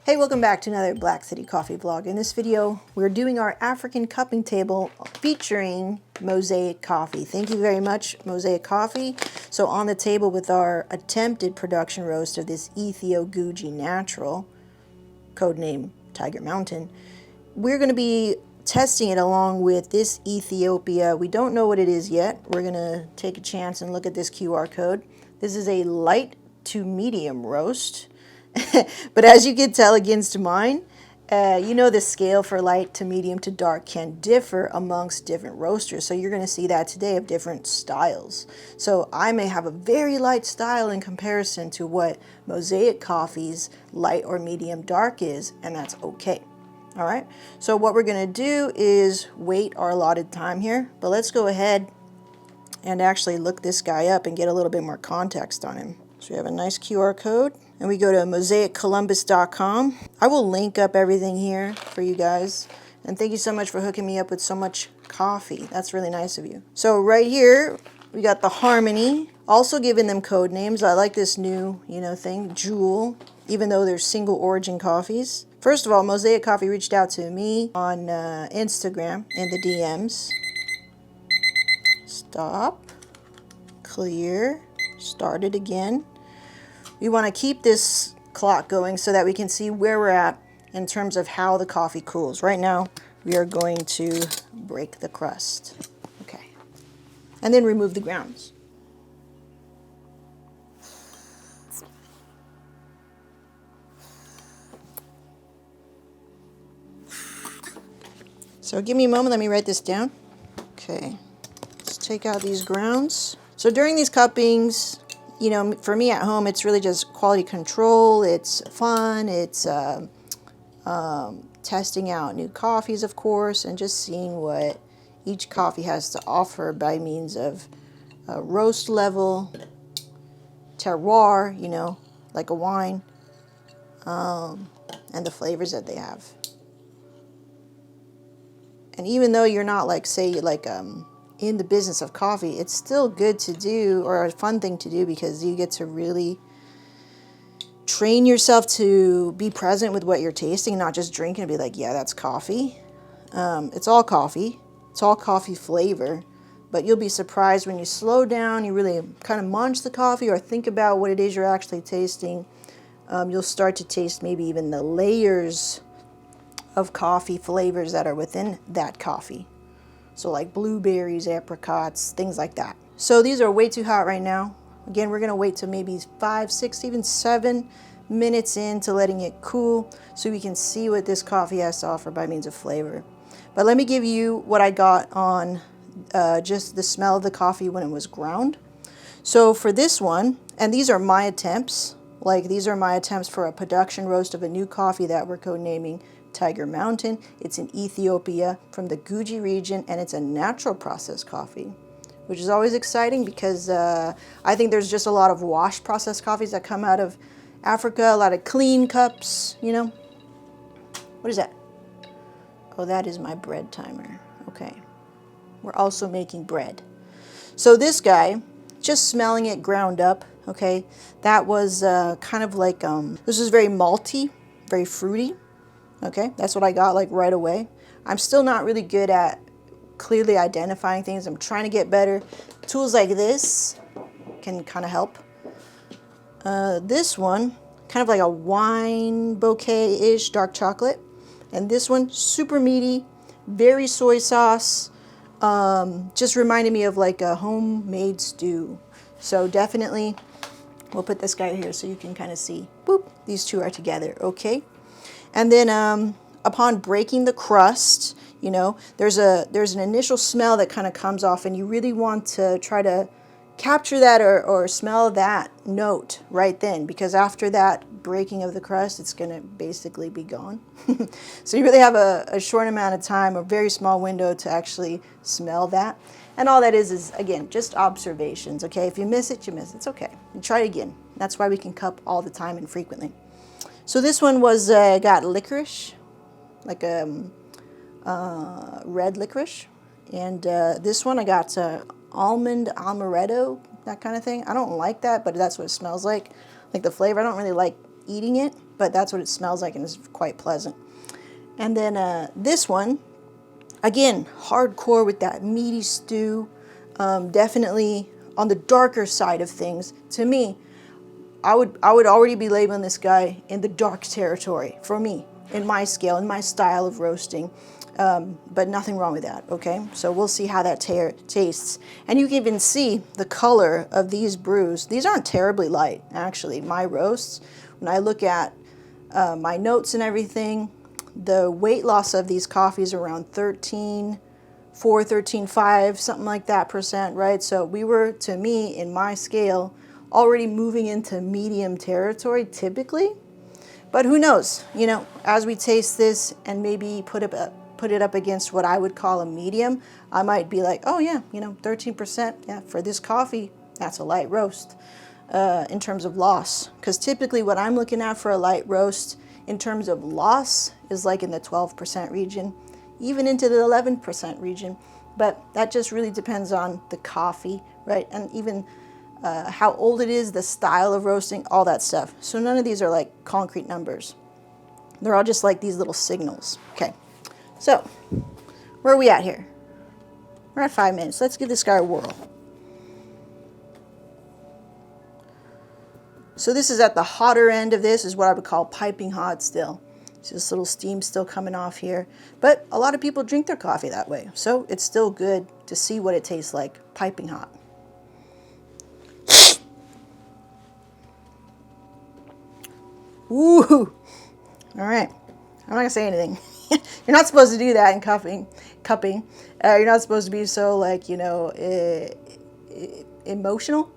Hey, welcome back to another Black City Coffee vlog. In this video, we're doing our African cupping table featuring Mosaic Coffee. Thank you very much, Mosaic Coffee. So on the table with our attempted production roast of this Ethio Guji Natural, codename Tiger Mountain, we're going to be testing it along with this Ethiopia. We don't know what it is yet. We're going to take a chance and look at this QR code. This is a light to medium roast. But as you can tell against mine, you know the scale for light to medium to dark can differ amongst different roasters. So you're going to see that today of different styles. So I may have a very light style in comparison to what Mosaic Coffee's light or medium dark is, and that's okay. All right. So what we're going to do is wait our allotted time here, but let's go ahead and actually look this guy up and get a little bit more context on him. So we have a nice QR code. And we go to mosaiccolumbus.com. I will link up everything here for you guys. And thank you so much for hooking me up with so much coffee. That's really nice of you. So right here, we got the Harmony. Also giving them code names. I like this new, thing, Jewel, even though they're single origin coffees. First of all, Mosaic Coffee reached out to me on Instagram in the DMs. Stop. Clear. Start it again. We want to keep this clock going so that we can see where we're at in terms of how the coffee cools. Right now, we are going to break the crust. Okay. And then remove the grounds. So give me a moment, let me write this down. Okay. Let's take out these grounds. So during these cuppings, for me at home, it's really just quality control. It's fun. It's testing out new coffees, of course, and just seeing what each coffee has to offer by means of roast level, terroir, like a wine, and the flavors that they have. And even though you're not in the business of coffee, it's still good to do, or a fun thing to do, because you get to really train yourself to be present with what you're tasting, not just drink and be like, yeah, that's coffee. It's all coffee. It's all coffee flavor. But you'll be surprised when you slow down, you really kind of munch the coffee or think about what it is you're actually tasting. You'll start to taste maybe even the layers of coffee flavors that are within that coffee. So like blueberries, apricots, things like that. So these are way too hot right now. Again, we're gonna wait till maybe 5, 6, even 7 minutes into letting it cool so we can see what this coffee has to offer by means of flavor. But let me give you what I got on just the smell of the coffee when it was ground. So for this one, and these are my attempts, these are my attempts for a production roast of a new coffee that we're codenaming Tiger Mountain. It's in Ethiopia from the Guji region, and it's a natural processed coffee, which is always exciting because I think there's just a lot of washed processed coffees that come out of Africa, a lot of clean cups, What is that? Oh, that is my bread timer. Okay. We're also making bread. So this guy, just smelling it ground up, okay, that was kind of like, this is very malty, very fruity. Okay, that's what I got right away. I'm still not really good at clearly identifying things. I'm trying to get better. Tools like this can kind of help. This one, kind of like a wine bouquet-ish dark chocolate. And this one, super meaty, very soy sauce. Just reminded me of like a homemade stew. So definitely, we'll put this guy here so you can kind of see. Boop, these two are together, okay? And then upon breaking the crust, there's an initial smell that kind of comes off, and you really want to try to capture that or smell that note right then, because after that breaking of the crust, it's going to basically be gone. So you really have a short amount of time, a very small window to actually smell that. And all that is again, just observations, okay? If you miss it, you miss it. It's okay. You try it again. That's why we can cup all the time and frequently. So this one was got licorice, like red licorice, and this one I got almond amaretto, that kind of thing. I don't like that, but that's what it smells like the flavor. I don't really like eating it, but that's what it smells like, and it's quite pleasant. And then this one, again, hardcore with that meaty stew, definitely on the darker side of things. To me, I would already be labeling this guy in the dark territory for me, in my scale, in my style of roasting. But nothing wrong with that, okay? So we'll see how that tastes. And you can even see the color of these brews. These aren't terribly light, actually. My roasts, when I look at my notes and everything, the weight loss of these coffees are around 13.4, 13.5, something like that %, right? So we were, to me, in my scale, already moving into medium territory typically. But who knows, you know, as we taste this and maybe put it up against what I would call a medium, I might be like, oh yeah, you know, 13%, yeah, for this coffee, that's a light roast in terms of loss. Because typically what I'm looking at for a light roast in terms of loss is like in the 12% region, even into the 11% region. But that just really depends on the coffee, right? And even how old it is, the style of roasting, all that stuff. So none of these are like concrete numbers. They're all just like these little signals. Okay, so where are we at here? We're at 5 minutes. Let's give this guy a whirl. So this is at the hotter end of this, is what I would call piping hot still. So this little steam still coming off here. But a lot of people drink their coffee that way. So it's still good to see what it tastes like piping hot. Ooh, all right. I'm not gonna say anything. You're not supposed to do that in cupping. You're not supposed to be so, like, you know, emotional.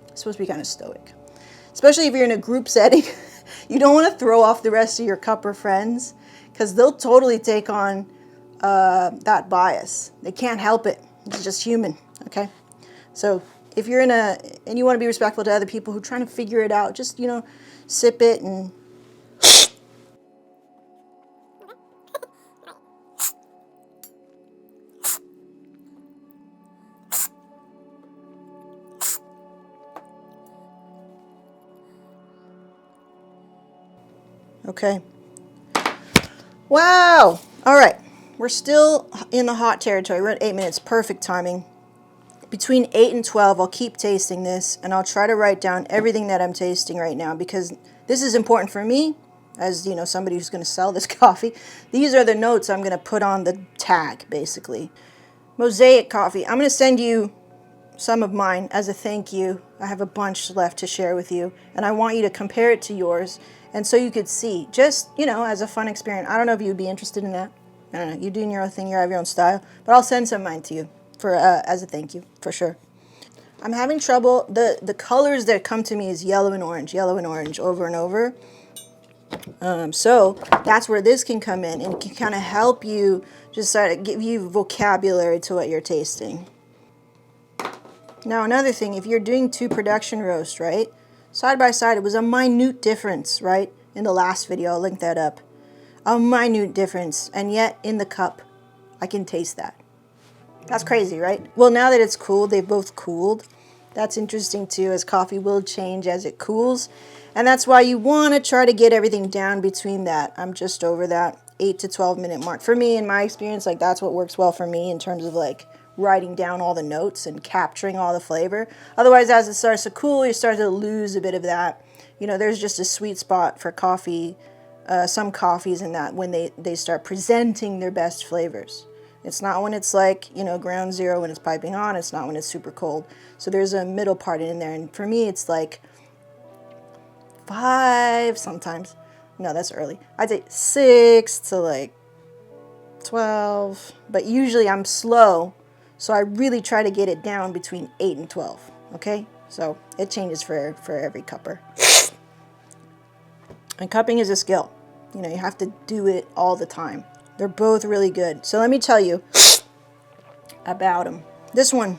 You're supposed to be kind of stoic, especially if you're in a group setting. You don't want to throw off the rest of your cupper friends, because they'll totally take on that bias. They can't help it. It's just human. Okay, so if you're and you want to be respectful to other people who are trying to figure it out, just, you know, sip it and okay. Wow. All right. We're still in the hot territory. We're at 8 minutes. Perfect timing. Between 8 and 12, I'll keep tasting this, and I'll try to write down everything that I'm tasting right now, because this is important for me, as, you know, somebody who's going to sell this coffee. These are the notes I'm going to put on the tag, basically. Mosaic Coffee. I'm going to send you some of mine as a thank you. I have a bunch left to share with you, and I want you to compare it to yours, and so you could see, just, you know, as a fun experiment. I don't know if you'd be interested in that. I don't know. You're doing your own thing. You have your own style, but I'll send some of mine to you for as a thank you, for sure. I'm having trouble. The colors that come to me is yellow and orange over and over. So that's where this can come in and can kind of help you, just sort of give you vocabulary to what you're tasting. Now another thing, if you're doing 2 production roasts, right, side by side, it was a minute difference, right? In the last video, I'll link that up. A minute difference, and yet in the cup, I can taste that. That's crazy, right? Well, now that it's cooled, they've both cooled. That's interesting too, as coffee will change as it cools. And that's why you want to try to get everything down between that. I'm just over that 8 to 12 minute mark. For me, in my experience, like, that's what works well for me in terms of like writing down all the notes and capturing all the flavor. Otherwise, as it starts to cool, you start to lose a bit of that. You know, there's just a sweet spot for coffee, some coffees in that, when they start presenting their best flavors. It's not when it's like, you know, ground zero when it's piping on. It's not when it's super cold. So there's a middle part in there. And for me, it's like 5 sometimes. No, that's early. I'd say 6 to like 12. But usually I'm slow. So I really try to get it down between 8 and 12. Okay? So it changes for every cupper. And cupping is a skill. You know, you have to do it all the time. They're both really good. So let me tell you about them. This one,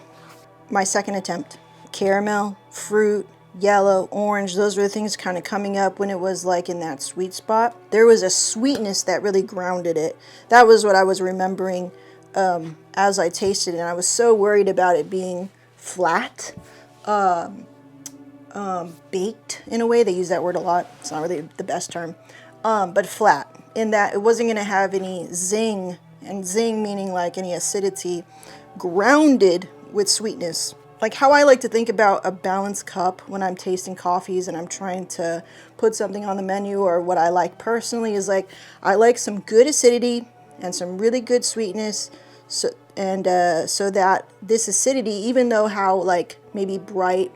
my second attempt. Caramel, fruit, yellow, orange. Those were the things kind of coming up when it was like in that sweet spot. There was a sweetness that really grounded it. That was what I was remembering as I tasted it. And I was so worried about it being flat. baked in a way. They use that word a lot. It's not really the best term, but flat, in that it wasn't going to have any zing, and zing meaning like any acidity, grounded with sweetness. Like how I like to think about a balanced cup when I'm tasting coffees and I'm trying to put something on the menu, or what I like personally is like, I like some good acidity and some really good sweetness. So that this acidity, even though how like maybe bright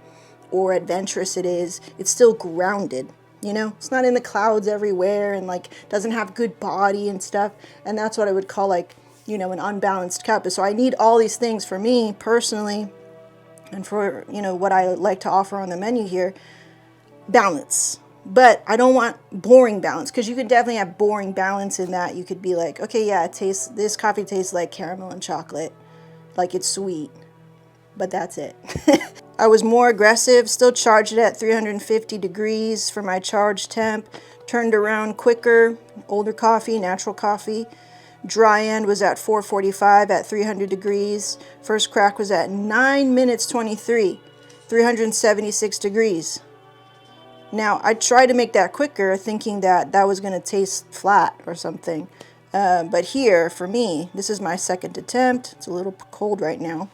or adventurous it is, it's still grounded. You know, it's not in the clouds everywhere and like doesn't have good body and stuff. And that's what I would call like, you know, an unbalanced cup. So I need all these things for me personally, and for, you know, what I like to offer on the menu here, balance. But I don't want boring balance, because you could definitely have boring balance in that. You could be like, okay, yeah, this coffee tastes like caramel and chocolate, like it's sweet, but that's it. I was more aggressive, still charged it at 350 degrees for my charge temp, turned around quicker, older coffee, natural coffee. Dry end was at 445 at 300 degrees. First crack was at 9 minutes 23, 376 degrees. Now, I tried to make that quicker, thinking that that was going to taste flat or something. But here, for me, this is my second attempt. It's a little cold right now.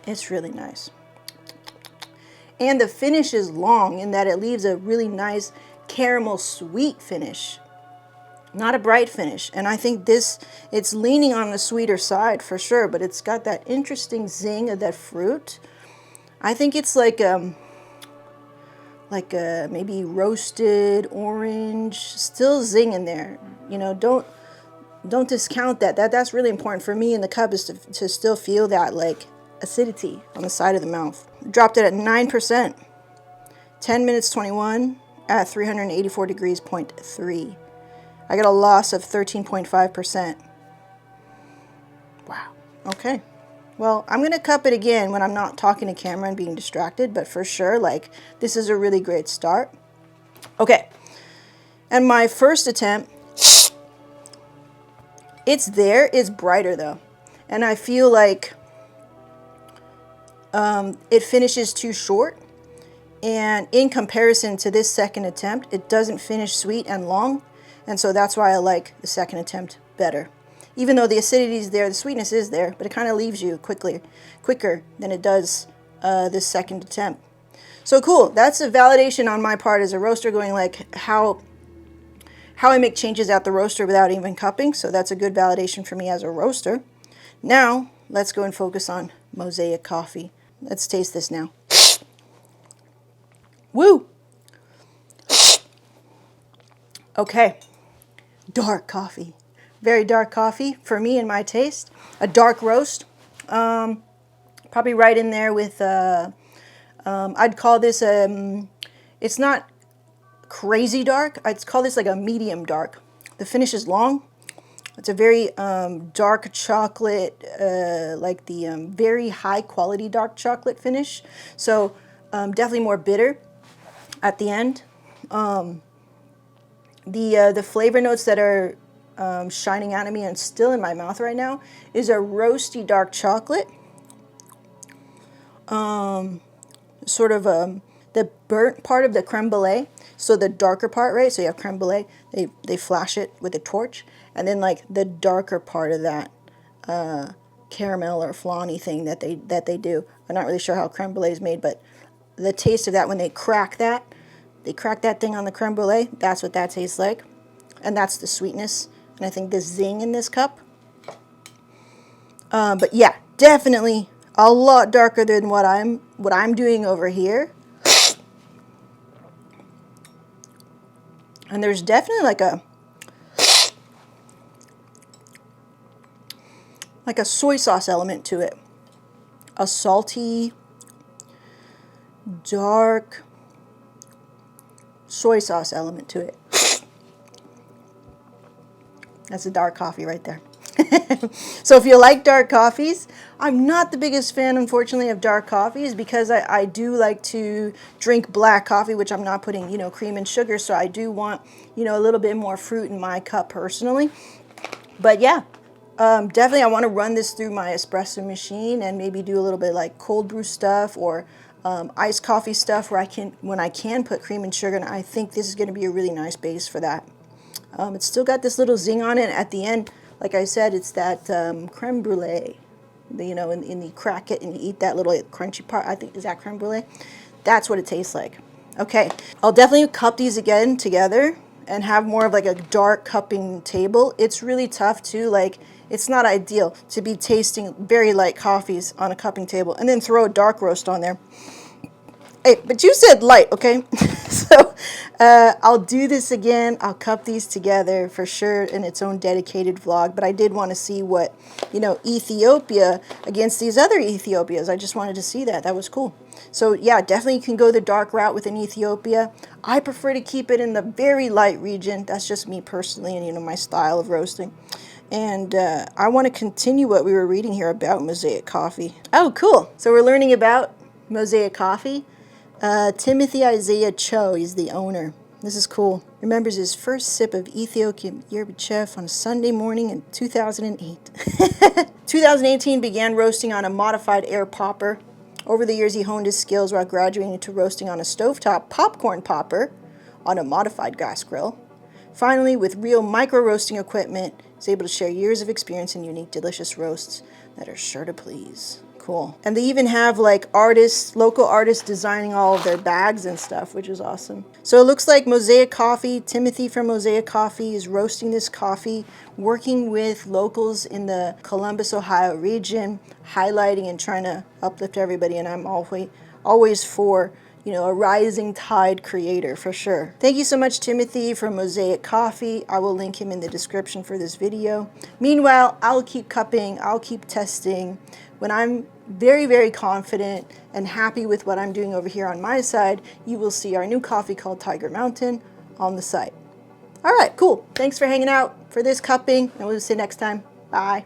It's really nice. And the finish is long in that it leaves a really nice caramel sweet finish. Not a bright finish. And I think it's leaning on the sweeter side for sure, but it's got that interesting zing of that fruit. I think it's like a maybe roasted orange, still zing in there. You know, don't discount that. That's really important for me in the cup, is to still feel that like acidity on the side of the mouth. Dropped it at 9%. 10 minutes 21 at 384 degrees, 0.3. I got a loss of 13.5%. Wow. Okay. Well, I'm going to cup it again when I'm not talking to camera and being distracted, but for sure, like, this is a really great start. Okay. And my first attempt, it's there. It's brighter, though. And I feel like it finishes too short. And in comparison to this second attempt, it doesn't finish sweet and long. And so that's why I like the second attempt better. Even though the acidity is there, the sweetness is there, but it kind of leaves you quicker than it does this second attempt. So cool. That's a validation on my part as a roaster, going like how I make changes at the roaster without even cupping. So that's a good validation for me as a roaster. Now, let's go and focus on Mosaic coffee. Let's taste this now. Woo! Okay. Dark coffee. Very dark coffee for me and my taste. A dark roast. Probably right in there with, I'd call this, it's not crazy dark. I'd call this like a medium dark. The finish is long. It's a very dark chocolate, like the very high quality dark chocolate finish. So definitely more bitter at the end. The flavor notes that are shining out of me and still in my mouth right now is a roasty dark chocolate. Sort of the burnt part of the creme brulee. So the darker part, right? So you have creme brulee. They flash it with a torch, and then like the darker part of that caramel or flan-y thing that they do. I'm not really sure how creme brulee is made, but the taste of that when they crack that thing on the creme brulee, that's what that tastes like. And that's the sweetness. And I think the zing in this cup. But yeah, definitely a lot darker than what I'm doing over here. And there's definitely like a soy sauce element to it. A salty, dark soy sauce element to it. That's a dark coffee right there. So if you like dark coffees, I'm not the biggest fan, unfortunately, of dark coffees, because I do like to drink black coffee, which I'm not putting, cream and sugar. So I do want, a little bit more fruit in my cup personally. But yeah, Definitely I want to run this through my espresso machine and maybe do a little bit like cold brew stuff or iced coffee stuff where when I can put cream and sugar, and I think this is going to be a really nice base for that. It's still got this little zing on it. At the end, like I said, it's that creme brulee. You know, in you crack it and you eat that little crunchy part. I think, is that creme brulee? That's what it tastes like. Okay, I'll definitely cup these again together and have more of like a dark cupping table. It's really tough too, like it's not ideal to be tasting very light coffees on a cupping table and then throw a dark roast on there. Hey, but you said light, okay? So I'll do this again. I'll cup these together for sure in its own dedicated vlog. But I did want to see what, you know, Ethiopia against these other Ethiopias. I just wanted to see that. That was cool. So yeah, definitely you can go the dark route with an Ethiopia. I prefer to keep it in the very light region. That's just me personally and, you know, my style of roasting. And I want to continue what we were reading here about Mosaic Coffee. Oh, cool. So we're learning about Mosaic Coffee. Timothy Isaiah Cho is the owner. This is cool. Remembers his first sip of Ethiopian yerba chef on a Sunday morning in 2008. 2018 began roasting on a modified air popper. Over the years, he honed his skills while graduating to roasting on a stovetop popcorn popper on a modified gas grill. Finally, with real micro-roasting equipment, he's able to share years of experience in unique, delicious roasts that are sure to please. Cool. And they even have like artists, local artists designing all of their bags and stuff, which is awesome. So it looks like Mosaic Coffee, Timothy from Mosaic Coffee is roasting this coffee, working with locals in the Columbus, Ohio region, highlighting and trying to uplift everybody. And I'm always for, you know, a rising tide creator for sure. Thank you so much, Timothy from Mosaic Coffee. I will link him in the description for this video. Meanwhile, I'll keep cupping, I'll keep testing. When I'm very, very confident and happy with what I'm doing over here on my side, you will see our new coffee called Tiger Mountain on the site. All right, cool. Thanks for hanging out for this cupping, and we'll see you next time. Bye.